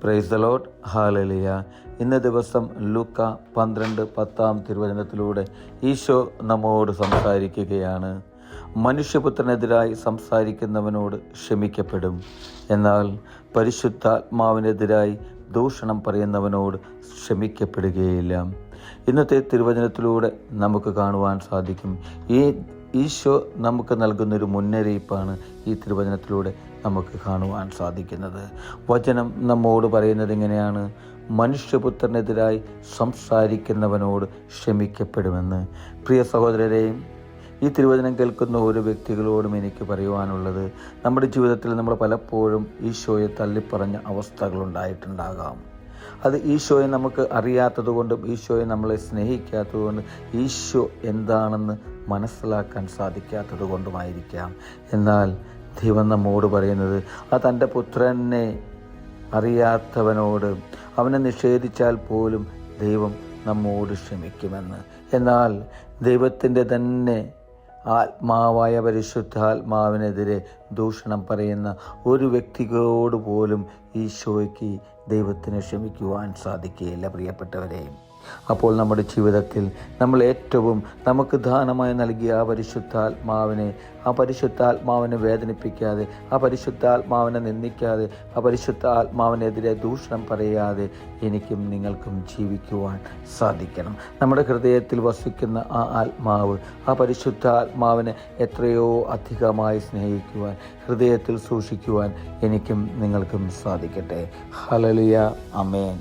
Praise the Lord. Hallelujah. ഇന്ന ദിവസം ലൂക്ക 12:10 തിരുവചനത്തിലൂടെ ഈശോ നമ്മോട് സംസാരിക്കുകയാണ്. മനുഷ്യപുത്രനെതിരായി സംസാരിക്കുന്നവനോട് ക്ഷമിക്കപ്പെടും, എന്നാൽ പരിശുദ്ധാത്മാവിനെതിരായി ദൂഷണം പറയുന്നവനോട് ക്ഷമിക്കപ്പെടുകയില്ല. ഇന്നത്തെ തിരുവചനത്തിലൂടെ നമുക്ക് കാണുവാൻ സാധിക്കും. ഈശോ നമുക്ക് നൽകുന്നൊരു മുന്നറിയിപ്പാണ് ഈ തിരുവചനത്തിലൂടെ നമുക്ക് കാണുവാൻ സാധിക്കുന്നത്. വചനം നമ്മോട് പറയുന്നത് എങ്ങനെയാണ്? മനുഷ്യപുത്രനെതിരായി സംസാരിക്കുന്നവനോട് ക്ഷമിക്കപ്പെടുമെന്ന്. പ്രിയ സഹോദരരെയും, ഈ തിരുവചനം കേൾക്കുന്ന ഓരോ വ്യക്തികളോടും എനിക്ക് പറയുവാനുള്ളത്, നമ്മുടെ ജീവിതത്തിൽ നമ്മൾ പലപ്പോഴും ഈശോയെ തള്ളിപ്പറഞ്ഞ അവസ്ഥകളുണ്ടായിട്ടുണ്ടാകാം. അത് ഈശോയെ നമുക്ക് അറിയാത്തതുകൊണ്ടും ഈശോയെ നമ്മളെ സ്നേഹിക്കാത്തതുകൊണ്ടും ഈശോ എന്താണെന്ന് മനസ്സിലാക്കാൻ സാധിക്കാത്തത് കൊണ്ടുമായിരിക്കാം. എന്നാൽ ദൈവം നമ്മോട് പറയുന്നത്, ആ തൻ്റെ പുത്രനെ അറിയാത്തവനോട് അവനെ നിഷേധിച്ചാൽ പോലും ദൈവം നമ്മോട് ക്ഷമിക്കുമെന്ന്. എന്നാൽ ദൈവത്തിൻ്റെ തന്നെ ആത്മാവായ പരിശുദ്ധാത്മാവിനെതിരെ ദൂഷണം പറയുന്ന ഒരു വ്യക്തിയോട് പോലും ഈശോയ്ക്ക് ദൈവത്തിന് ക്ഷമിക്കുവാൻ സാധിക്കുകയില്ല. പ്രിയപ്പെട്ടവരെയും, അപ്പോൾ നമ്മുടെ ജീവിതത്തിൽ നമ്മൾ ഏറ്റവും നമുക്ക് ദാനമായി നൽകിയ ആ പരിശുദ്ധാത്മാവിനെ വേദനിപ്പിക്കാതെ, ആ പരിശുദ്ധാത്മാവിനെ നിന്ദിക്കാതെ, ആ പരിശുദ്ധാത്മാവിനെതിരെ ദൂഷണം പറയാതെ എനിക്കും നിങ്ങൾക്കും ജീവിക്കുവാൻ സാധിക്കണം. നമ്മുടെ ഹൃദയത്തിൽ വസിക്കുന്ന ആ ആത്മാവ്, ആ പരിശുദ്ധാത്മാവിനെ എത്രയോ അധികമായി സ്നേഹിക്കുവാൻ, ഹൃദയത്തിൽ സൂക്ഷിക്കുവാൻ എനിക്കും നിങ്ങൾക്കും സാധിക്കട്ടെ. ഹല്ലേലൂയ. ആമേൻ.